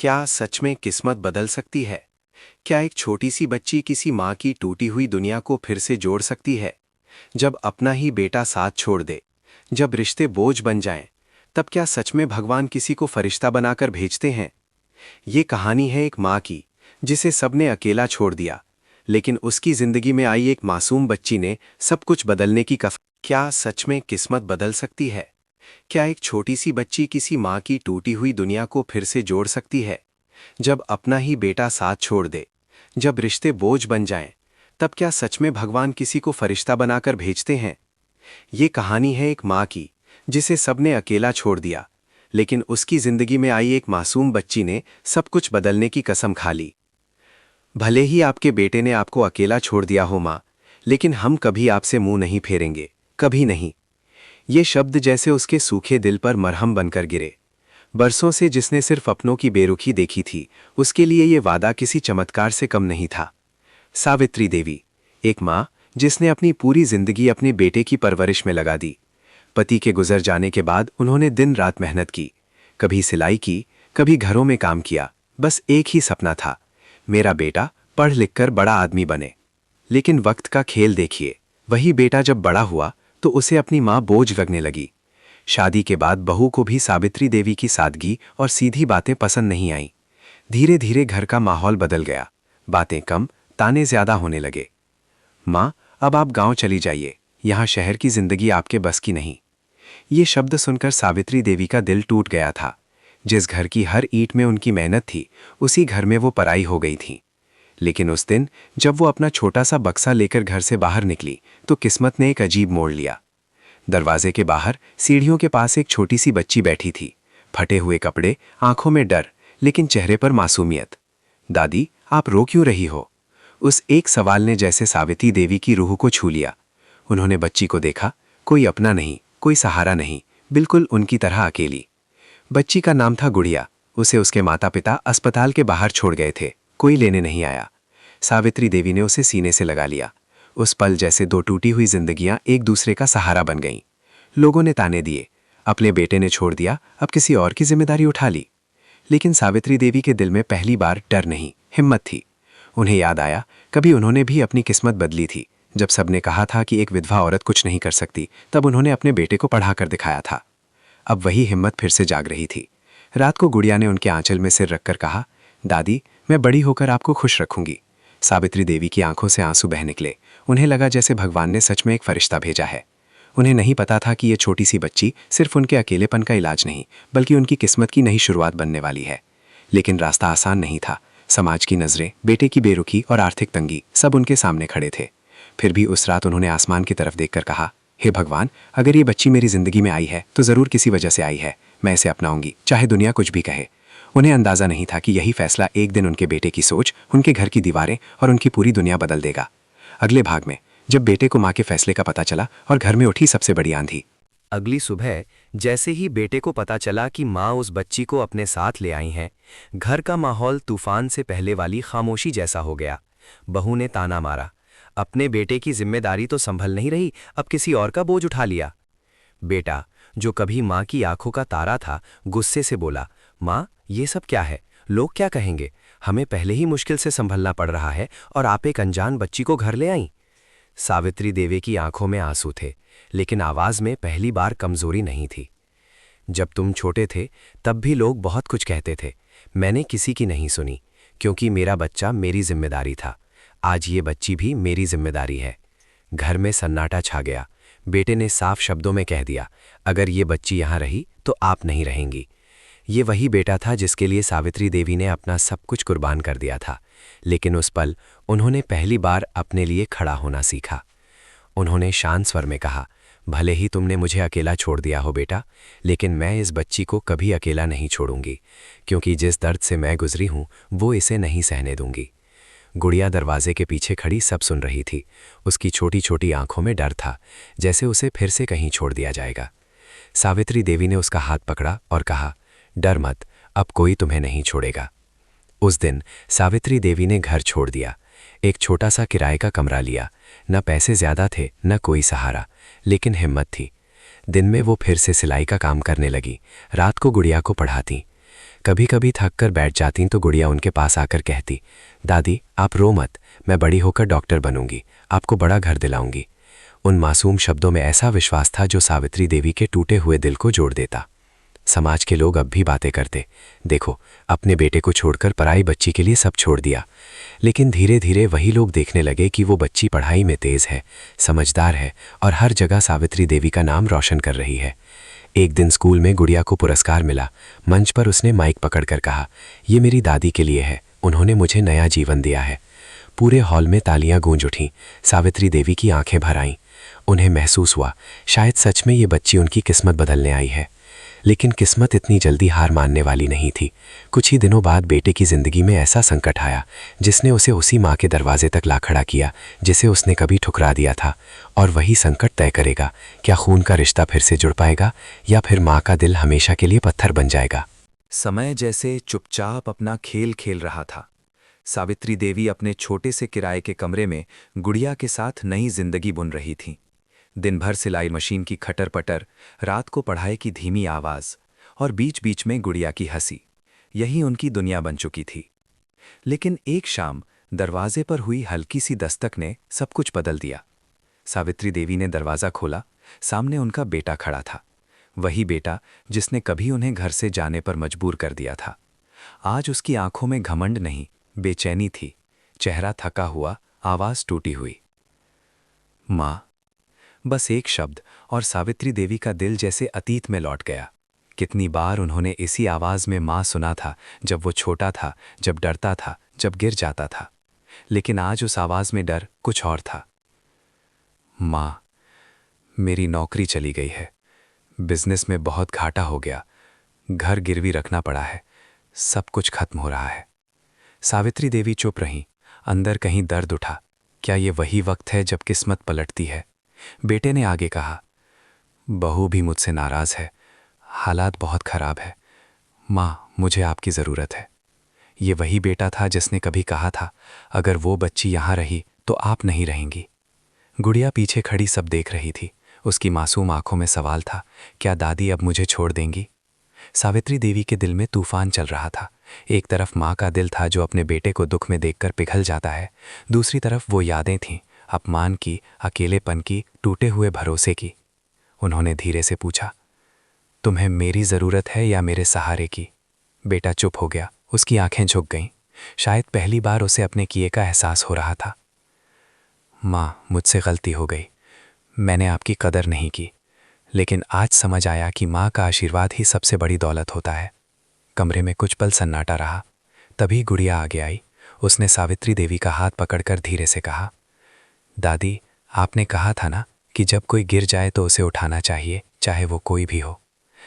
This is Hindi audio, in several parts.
क्या सच में किस्मत बदल सकती है? क्या एक छोटी सी बच्ची किसी माँ की टूटी हुई दुनिया को फिर से जोड़ सकती है? जब अपना ही बेटा साथ छोड़ दे, जब रिश्ते बोझ बन जाएं, तब क्या सच में भगवान किसी को फरिश्ता बनाकर भेजते हैं? ये कहानी है एक माँ की, जिसे सबने अकेला छोड़ दिया, लेकिन उसकी जिंदगी में आई एक मासूम बच्ची ने सब कुछ बदलने की कसम। क्या सच में किस्मत बदल सकती है? क्या एक छोटी सी बच्ची किसी माँ की टूटी हुई दुनिया को फिर से जोड़ सकती है? जब अपना ही बेटा साथ छोड़ दे, जब रिश्ते बोझ बन जाएं, तब क्या सच में भगवान किसी को फरिश्ता बनाकर भेजते हैं? ये कहानी है एक माँ की, जिसे सबने अकेला छोड़ दिया, लेकिन उसकी जिंदगी में आई एक मासूम बच्ची ने सब कुछ बदलने की कसम खा ली। भले ही आपके बेटे ने आपको अकेला छोड़ दिया हो माँ, लेकिन हम कभी आपसे मुंह नहीं फेरेंगे, कभी नहीं। ये शब्द जैसे उसके सूखे दिल पर मरहम बनकर गिरे। बरसों से जिसने सिर्फ अपनों की बेरुखी देखी थी, उसके लिए ये वादा किसी चमत्कार से कम नहीं था। सावित्री देवी, एक माँ जिसने अपनी पूरी जिंदगी अपने बेटे की परवरिश में लगा दी। पति के गुजर जाने के बाद उन्होंने दिन रात मेहनत की, कभी सिलाई की, कभी घरों में काम किया। बस एक ही सपना था, मेरा बेटा पढ़ लिख कर बड़ा आदमी बने। लेकिन वक्त का खेल देखिए, वही बेटा जब बड़ा हुआ तो उसे अपनी माँ बोझ लगने लगी। शादी के बाद बहू को भी सावित्री देवी की सादगी और सीधी बातें पसंद नहीं आईं। धीरे धीरे घर का माहौल बदल गया, बातें कम, ताने ज्यादा होने लगे। माँ, अब आप गांव चली जाइए, यहाँ शहर की जिंदगी आपके बस की नहीं। ये शब्द सुनकर सावित्री देवी का दिल टूट गया था। जिस घर की हर ईंट में उनकी मेहनत थी, उसी घर में वो पराई हो गई थी। लेकिन उस दिन जब वो अपना छोटा सा बक्सा लेकर घर से बाहर निकली, तो किस्मत ने एक अजीब मोड़ लिया। दरवाजे के बाहर सीढ़ियों के पास एक छोटी सी बच्ची बैठी थी, फटे हुए कपड़े, आंखों में डर, लेकिन चेहरे पर मासूमियत। दादी, आप रो क्यों रही हो? उस एक सवाल ने जैसे सावित्री देवी की रूह को छू लिया। उन्होंने बच्ची को देखा, कोई अपना नहीं, कोई सहारा नहीं, बिल्कुल उनकी तरह अकेली। बच्ची का नाम था गुड़िया। उसे उसके माता पिता अस्पताल के बाहर छोड़ गए थे, कोई लेने नहीं आया। सावित्री देवी ने उसे सीने से लगा लिया। उस पल जैसे दो टूटी हुई जिंदगियां एक दूसरे का सहारा बन गईं। लोगों ने ताने दिए, अपने बेटे ने छोड़ दिया, अब किसी और की जिम्मेदारी उठा ली। लेकिन सावित्री देवी के दिल में पहली बार डर नहीं, हिम्मत थी। उन्हें याद आया, कभी उन्होंने भी अपनी किस्मत बदली थी। जब सबने कहा था कि एक विधवा औरत कुछ नहीं कर सकती, तब उन्होंने अपने बेटे को पढ़ा कर दिखाया था। अब वही हिम्मत फिर से जाग रही थी। रात को गुड़िया ने उनके आंचल में सिर रखकर कहा, दादी, मैं बड़ी होकर आपको खुश रखूंगी। सावित्री देवी की आंखों से आंसू बह निकले। उन्हें लगा जैसे भगवान ने सच में एक फरिश्ता भेजा है। उन्हें नहीं पता था कि ये छोटी सी बच्ची सिर्फ उनके अकेलेपन का इलाज नहीं, बल्कि उनकी किस्मत की नई शुरुआत बनने वाली है। लेकिन रास्ता आसान नहीं था। समाज की नजरें, बेटे की बेरुखी और आर्थिक तंगी सब उनके सामने खड़े थे। फिर भी उस रात उन्होंने आसमान की तरफ देखकर कहा, हे भगवान, अगर ये बच्ची मेरी जिंदगी में आई है तो जरूर किसी वजह से आई है। मैं इसे अपनाऊंगी, चाहे दुनिया कुछ भी कहे। उन्हें अंदाजा नहीं था कि यही फैसला एक दिन उनके बेटे की सोच, उनके घर की दीवारें और उनकी पूरी दुनिया बदल देगा। अगले भाग में जब बेटे को मां के फैसले का पता चला और घर में उठी सबसे बड़ी आंधी। अगली सुबह जैसे ही बेटे को पता चला कि माँ उस बच्ची को अपने साथ ले आई हैं, घर का माहौल तूफान से पहले वाली खामोशी जैसा हो गया। बहू ने ताना मारा, अपने बेटे की जिम्मेदारी तो संभल नहीं रही, अब किसी और का बोझ उठा लिया। बेटा, जो कभी माँ की आंखों का तारा था, गुस्से से बोला, माँ, ये सब क्या है? लोग क्या कहेंगे? हमें पहले ही मुश्किल से संभलना पड़ रहा है और आप एक अनजान बच्ची को घर ले आई। सावित्री देवी की आंखों में आंसू थे, लेकिन आवाज में पहली बार कमजोरी नहीं थी। जब तुम छोटे थे तब भी लोग बहुत कुछ कहते थे, मैंने किसी की नहीं सुनी, क्योंकि मेरा बच्चा मेरी जिम्मेदारी था। आज ये बच्ची भी मेरी जिम्मेदारी है। घर में सन्नाटा छा गया। बेटे ने साफ शब्दों में कह दिया, अगर ये बच्ची यहाँ रही तो आप नहीं रहेंगी। ये वही बेटा था जिसके लिए सावित्री देवी ने अपना सब कुछ कुर्बान कर दिया था। लेकिन उस पल उन्होंने पहली बार अपने लिए खड़ा होना सीखा। उन्होंने शांत स्वर में कहा, भले ही तुमने मुझे अकेला छोड़ दिया हो बेटा, लेकिन मैं इस बच्ची को कभी अकेला नहीं छोड़ूंगी, क्योंकि जिस दर्द से मैं गुजरी हूं वो इसे नहीं सहने दूंगी। गुड़िया दरवाजे के पीछे खड़ी सब सुन रही थी। उसकी छोटी छोटी आंखों में डर था, जैसे उसे फिर से कहीं छोड़ दिया जाएगा। सावित्री देवी ने उसका हाथ पकड़ा और कहा, डर मत, अब कोई तुम्हें नहीं छोड़ेगा। उस दिन सावित्री देवी ने घर छोड़ दिया। एक छोटा सा किराए का कमरा लिया। न पैसे ज्यादा थे, न कोई सहारा, लेकिन हिम्मत थी। दिन में वो फिर से सिलाई का काम करने लगी, रात को गुड़िया को पढ़ाती। कभी कभी थक कर बैठ जाती तो गुड़िया उनके पास आकर कहती, दादी आप रो मत, मैं बड़ी होकर डॉक्टर बनूंगी, आपको बड़ा घर दिलाऊंगी। उन मासूम शब्दों में ऐसा विश्वास था जो सावित्री देवी के टूटे हुए दिल को जोड़ देता। समाज के लोग अब भी बातें करते, देखो अपने बेटे को छोड़कर पराई बच्ची के लिए सब छोड़ दिया। लेकिन धीरे धीरे वही लोग देखने लगे कि वो बच्ची पढ़ाई में तेज है, समझदार है और हर जगह सावित्री देवी का नाम रोशन कर रही है। एक दिन स्कूल में गुड़िया को पुरस्कार मिला। मंच पर उसने माइक पकड़कर कहा, ये मेरी दादी के लिए है, उन्होंने मुझे नया जीवन दिया है। पूरे हॉल में तालियां गूंज उठीं। सावित्री देवी की आंखें भर आईं। उन्हें महसूस हुआ शायद सच में ये बच्ची उनकी किस्मत बदलने आई है। लेकिन किस्मत इतनी जल्दी हार मानने वाली नहीं थी। कुछ ही दिनों बाद बेटे की जिंदगी में ऐसा संकट आया जिसने उसे उसी माँ के दरवाजे तक ला खड़ा किया जिसे उसने कभी ठुकरा दिया था। और वही संकट तय करेगा क्या खून का रिश्ता फिर से जुड़ पाएगा या फिर माँ का दिल हमेशा के लिए पत्थर बन जाएगा। समय जैसे चुपचाप अपना खेल खेल रहा था। सावित्री देवी अपने छोटे से किराए के कमरे में गुड़िया के साथ नई जिंदगी बुन रही थीं। दिन भर सिलाई मशीन की खटर पटर, रात को पढ़ाई की धीमी आवाज और बीच बीच में गुड़िया की हंसी, यही उनकी दुनिया बन चुकी थी। लेकिन एक शाम दरवाजे पर हुई हल्की सी दस्तक ने सब कुछ बदल दिया। सावित्री देवी ने दरवाज़ा खोला। सामने उनका बेटा खड़ा था, वही बेटा जिसने कभी उन्हें घर से जाने पर मजबूर कर दिया था। आज उसकी आंखों में घमंड नहीं, बेचैनी थी, चेहरा थका हुआ, आवाज टूटी हुई। माँ, बस एक शब्द और सावित्री देवी का दिल जैसे अतीत में लौट गया। कितनी बार उन्होंने इसी आवाज में माँ सुना था, जब वो छोटा था, जब डरता था, जब गिर जाता था। लेकिन आज उस आवाज में डर कुछ और था। माँ, मेरी नौकरी चली गई है, बिजनेस में बहुत घाटा हो गया, घर गिरवी रखना पड़ा है, सब कुछ खत्म हो रहा है। सावित्री देवी चुप रहीं। अंदर कहीं दर्द उठा। क्या ये वही वक्त है जब किस्मत पलटती है? बेटे ने आगे कहा, बहू भी मुझसे नाराज है, हालात बहुत खराब है। माँ, मुझे आपकी ज़रूरत है। ये वही बेटा था जिसने कभी कहा था, अगर वो बच्ची यहाँ रही तो आप नहीं रहेंगी। गुड़िया पीछे खड़ी सब देख रही थी। उसकी मासूम आंखों में सवाल था, क्या दादी अब मुझे छोड़ देंगी? सावित्री देवी के दिल में तूफान चल रहा था। एक तरफ माँ का दिल था जो अपने बेटे को दुख में देखकर पिघल जाता है, दूसरी तरफ वो यादें थीं, अपमान की, अकेलेपन की, टूटे हुए भरोसे की। उन्होंने धीरे से पूछा, तुम्हें मेरी ज़रूरत है या मेरे सहारे की? बेटा चुप हो गया। उसकी आंखें झुक गईं। शायद पहली बार उसे अपने किए का एहसास हो रहा था। माँ, मुझसे गलती हो गई, मैंने आपकी कदर नहीं की। लेकिन आज समझ आया कि माँ का आशीर्वाद ही सबसे बड़ी दौलत होता है। कमरे में कुछ पल सन्नाटा रहा। तभी गुड़िया आगे आई। उसने सावित्री देवी का हाथ पकड़कर धीरे से कहा, दादी, आपने कहा था ना कि जब कोई गिर जाए तो उसे उठाना चाहिए, चाहे वो कोई भी हो।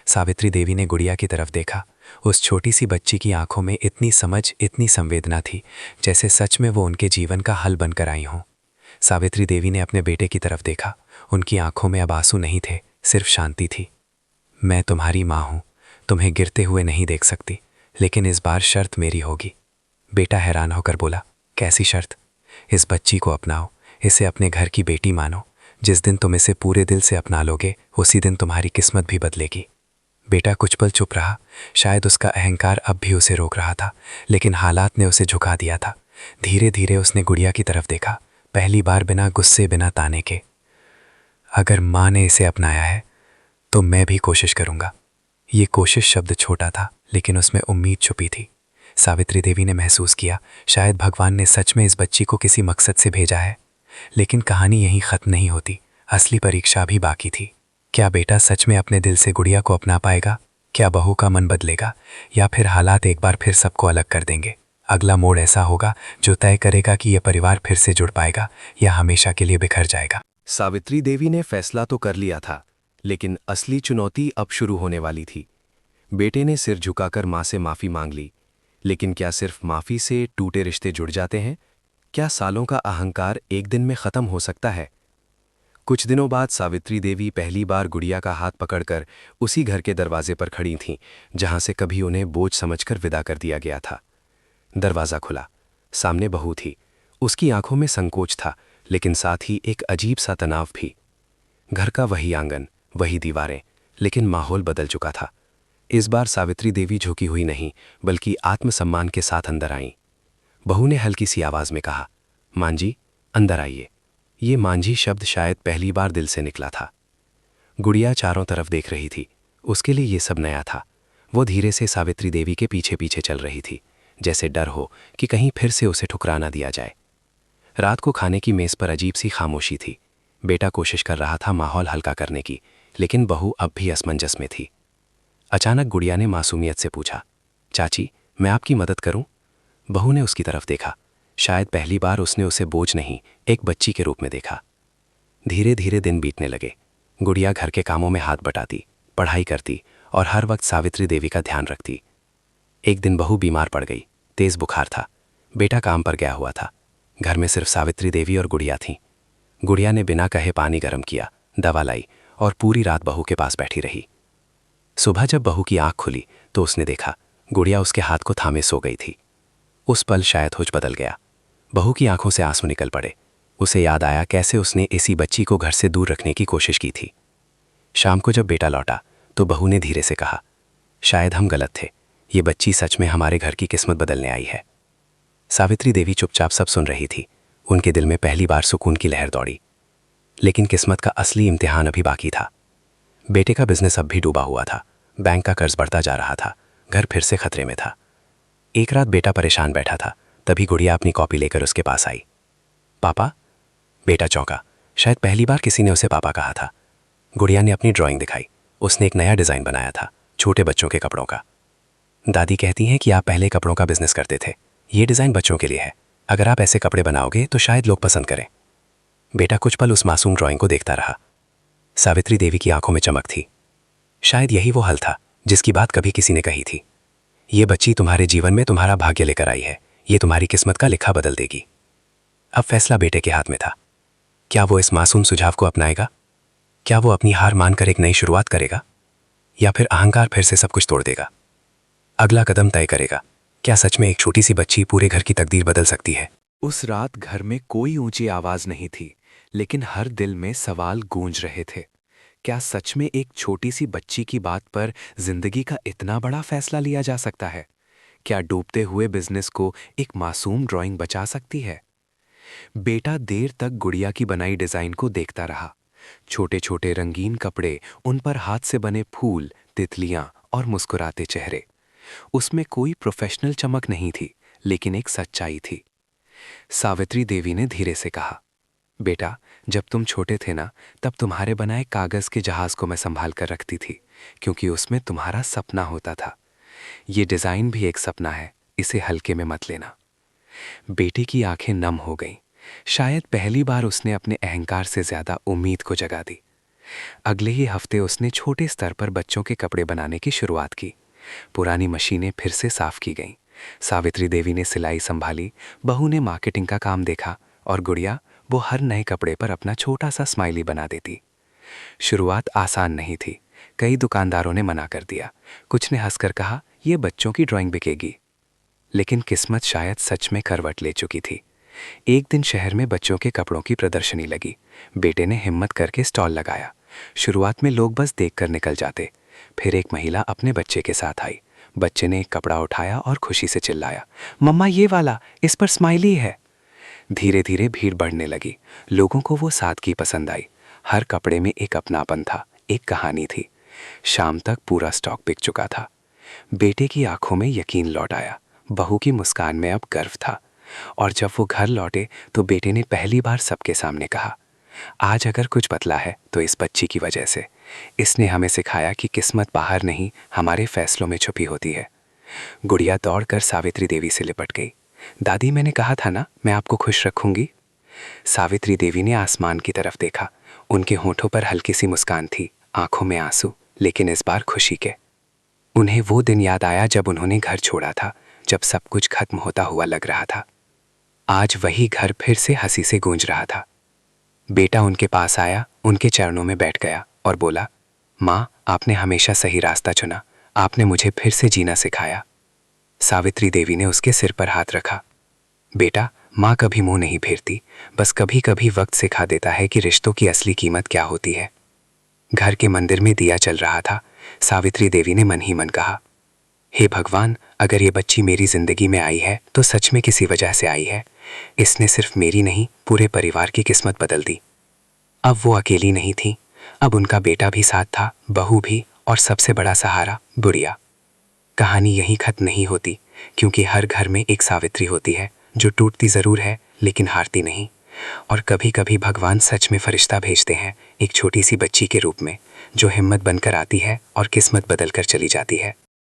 सावित्री देवी ने गुड़िया की तरफ देखा। उस छोटी सी बच्ची की आंखों में इतनी समझ, इतनी संवेदना थी, जैसे सच में वो उनके जीवन का हल बनकर आई हों। सावित्री देवी ने अपने बेटे की तरफ देखा। उनकी आंखों में अब आंसू नहीं थे, सिर्फ शांति थी। मैं तुम्हारी माँ हूँ, तुम्हें गिरते हुए नहीं देख सकती, लेकिन इस बार शर्त मेरी होगी। बेटा हैरान होकर बोला, कैसी शर्त? इस बच्ची को अपनाओ, इसे अपने घर की बेटी मानो। जिस दिन तुम इसे पूरे दिल से अपना लोगे, उसी दिन तुम्हारी किस्मत भी बदलेगी। बेटा कुछ पल चुप रहा। शायद उसका अहंकार अब भी उसे रोक रहा था, लेकिन हालात ने उसे झुका दिया था। धीरे धीरे उसने गुड़िया की तरफ देखा, पहली बार बिना गुस्से, बिना ताने के। अगर माँ ने इसे अपनाया है तो मैं भी कोशिश करूँगा। ये कोशिश शब्द छोटा था, लेकिन उसमें उम्मीद छुपी थी। सावित्री देवी ने महसूस किया, शायद भगवान ने सच में इस बच्ची को किसी मकसद से भेजा है। लेकिन कहानी यहीं ख़त्म नहीं होती, असली परीक्षा भी बाकी थी। क्या बेटा सच में अपने दिल से गुड़िया को अपना पाएगा? क्या बहू का मन बदलेगा? या फिर हालात एक बार फिर सबको अलग कर देंगे? अगला मोड़ ऐसा होगा जो तय करेगा कि यह परिवार फिर से जुड़ पाएगा या हमेशा के लिए बिखर जाएगा। सावित्री देवी ने फैसला तो कर लिया था, लेकिन असली चुनौती अब शुरू होने वाली थी। बेटे ने सिर झुकाकर माँ से माफ़ी मांग ली, लेकिन क्या सिर्फ माफ़ी से टूटे रिश्ते जुड़ जाते हैं? क्या सालों का अहंकार एक दिन में ख़त्म हो सकता है? कुछ दिनों बाद सावित्री देवी पहली बार गुड़िया का हाथ पकड़कर उसी घर के दरवाजे पर खड़ी थीं, जहां से कभी उन्हें बोझ समझकर विदा कर दिया गया था। दरवाज़ा खुला। सामने बहू थी। उसकी आंखों में संकोच था, लेकिन साथ ही एक अजीब सा तनाव भी। घर का वही आंगन, वही दीवारें, लेकिन माहौल बदल चुका था। इस बार सावित्री देवी झुकी हुई नहीं बल्कि आत्मसम्मान के साथ अंदर आईं। बहू ने हल्की सी आवाज में कहा, मांझी अंदर आइए। ये मांझी शब्द शायद पहली बार दिल से निकला था। गुड़िया चारों तरफ देख रही थी, उसके लिए ये सब नया था। वो धीरे से सावित्री देवी के पीछे पीछे चल रही थी, जैसे डर हो कि कहीं फिर से उसे ठुकरा ना दिया जाए। रात को खाने की मेज पर अजीब सी खामोशी थी। बेटा कोशिश कर रहा था माहौल हल्का करने की, लेकिन बहू अब भी असमंजस में थी। अचानक गुड़िया ने मासूमियत से पूछा, चाची मैं आपकी मदद करूं? बहू ने उसकी तरफ देखा। शायद पहली बार उसने उसे बोझ नहीं, एक बच्ची के रूप में देखा। धीरे धीरे दिन बीतने लगे। गुड़िया घर के कामों में हाथ बटाती, पढ़ाई करती और हर वक्त सावित्री देवी का ध्यान रखती। एक दिन बहू बीमार पड़ गई, तेज बुखार था। बेटा काम पर गया हुआ था। घर में सिर्फ सावित्री देवी और गुड़िया थीं। गुड़िया ने बिना कहे पानी गर्म किया, दवा लाई और पूरी रात बहू के पास बैठी रही। सुबह जब बहू की आंख खुली तो उसने देखा गुड़िया उसके हाथ को थामे सो गई थी। उस पल शायद होश बदल गया। बहू की आंखों से आंसू निकल पड़े। उसे याद आया कैसे उसने इसी बच्ची को घर से दूर रखने की कोशिश की थी। शाम को जब बेटा लौटा तो बहू ने धीरे से कहा, शायद हम गलत थे, ये बच्ची सच में हमारे घर की किस्मत बदलने आई है। सावित्री देवी चुपचाप सब सुन रही थी। उनके दिल में पहली बार सुकून की लहर दौड़ी। लेकिन किस्मत का असली इम्तिहान अभी बाकी था। बेटे का बिजनेस अब भी डूबा हुआ था। बैंक का कर्ज बढ़ता जा रहा था। घर फिर से खतरे में था। एक रात बेटा परेशान बैठा था, तभी गुड़िया अपनी कॉपी लेकर उसके पास आई। पापा? बेटा चौंका। शायद पहली बार किसी ने उसे पापा कहा था। गुड़िया ने अपनी ड्राइंग दिखाई। उसने एक नया डिज़ाइन बनाया था, छोटे बच्चों के कपड़ों का। दादी कहती हैं कि आप पहले कपड़ों का बिजनेस करते थे। ये डिज़ाइन बच्चों के लिए है। अगर आप ऐसे कपड़े बनाओगे तो शायद लोग पसंद करें। बेटा कुछ पल उस मासूम ड्राइंग को देखता रहा। सावित्री देवी की आंखों में चमक थी। शायद यही वो हल था जिसकी बात कभी किसी ने कही थी। ये बच्ची तुम्हारे जीवन में तुम्हारा भाग्य लेकर आई है। ये तुम्हारी किस्मत का लिखा बदल देगी। अब फैसला बेटे के हाथ में था। क्या वो इस मासूम सुझाव को अपनाएगा? क्या वो अपनी हार मानकर एक नई शुरुआत करेगा, या फिर अहंकार फिर से सब कुछ तोड़ देगा? अगला कदम तय करेगा। क्या सच में एक छोटी सी बच्ची पूरे घर की तकदीर बदल सकती है? उस रात घर में कोई ऊंची आवाज नहीं थी, लेकिन हर दिल में सवाल गूंज रहे थे। क्या सच में एक छोटी सी बच्ची की बात पर जिंदगी का इतना बड़ा फैसला लिया जा सकता है? क्या डूबते हुए बिजनेस को एक मासूम ड्राइंग बचा सकती है? बेटा देर तक गुड़िया की बनाई डिजाइन को देखता रहा। छोटे छोटे रंगीन कपड़े, उन पर हाथ से बने फूल, तितलियां और मुस्कुराते चेहरे। उसमें कोई प्रोफेशनल चमक नहीं थी, लेकिन एक सच्चाई थी। सावित्री देवी ने धीरे से कहा, बेटा जब तुम छोटे थे ना, तब तुम्हारे बनाए कागज के जहाज को मैं संभाल कर रखती थी, क्योंकि उसमें तुम्हारा सपना होता था। ये डिजाइन भी एक सपना है, इसे हल्के में मत लेना। बेटी की आंखें नम हो गईं। शायद पहली बार उसने अपने अहंकार से ज्यादा उम्मीद को जगा दी। अगले ही हफ्ते उसने छोटे स्तर पर बच्चों के कपड़े बनाने की शुरुआत की। पुरानी मशीनें फिर से साफ की गईं। सावित्री देवी ने सिलाई संभाली, बहू ने मार्केटिंग का काम देखा और गुड़िया वो हर नए कपड़े पर अपना छोटा सा स्माइली बना देती। शुरुआत आसान नहीं थी। कई दुकानदारों ने मना कर दिया। कुछ ने हंसकर कहा, यह बच्चों की ड्राइंग बिकेगी। लेकिन किस्मत शायद सच में करवट ले चुकी थी। एक दिन शहर में बच्चों के कपड़ों की प्रदर्शनी लगी। बेटे ने हिम्मत करके स्टॉल लगाया। शुरुआत में लोग बस देखकर निकल जाते। फिर एक महिला अपने बच्चे के साथ आई। बच्चे ने एक कपड़ा उठाया और खुशी से चिल्लाया, मम्मा ये वाला, इस पर स्माइली है। धीरे धीरे भीड़ बढ़ने लगी। लोगों को वो सादगी पसंद आई। हर कपड़े में एक अपनापन था, एक कहानी थी। शाम तक पूरा स्टॉक बिक चुका था। बेटे की आंखों में यकीन लौट आया। बहू की मुस्कान में अब गर्व था। और जब वो घर लौटे तो बेटे ने पहली बार सबके सामने कहा, आज अगर कुछ बदला है तो इस बच्ची की वजह से। इसने हमें सिखाया कि किस्मत बाहर नहीं, हमारे फैसलों में छुपी होती है। गुड़िया दौड़कर सावित्री देवी से लिपट गई। दादी मैंने कहा था ना, मैं आपको खुश रखूंगी। सावित्री देवी ने आसमान की तरफ देखा। उनके होठों पर हल्की सी मुस्कान थी, आंखों में आंसू, लेकिन इस बार खुशी के। उन्हें वो दिन याद आया जब उन्होंने घर छोड़ा था, जब सब कुछ खत्म होता हुआ लग रहा था। आज वही घर फिर से हंसी से गूंज रहा था। बेटा उनके पास आया, उनके चरणों में बैठ गया और बोला, माँ आपने हमेशा सही रास्ता चुना, आपने मुझे फिर से जीना सिखाया। सावित्री देवी ने उसके सिर पर हाथ रखा। बेटा, माँ कभी मुंह नहीं फेरती, बस कभी कभी वक्त सिखा देता है कि रिश्तों की असली कीमत क्या होती है। घर के मंदिर में दिया चल रहा था। सावित्री देवी ने मन ही मन कहा, हे भगवान, अगर ये बच्ची मेरी जिंदगी में आई है तो सच में किसी वजह से आई है। इसने सिर्फ मेरी नहीं, पूरे परिवार की किस्मत बदल दी। अब वो अकेली नहीं थी, अब उनका बेटा भी साथ था, बहू भी, और सबसे बड़ा सहारा बुढ़िया। कहानी यहीं खत्म नहीं होती, क्योंकि हर घर में एक सावित्री होती है जो टूटती ज़रूर है लेकिन हारती नहीं। और कभी कभी भगवान सच में फरिश्ता भेजते हैं, एक छोटी सी बच्ची के रूप में, जो हिम्मत बनकर आती है और किस्मत बदल कर चली जाती है।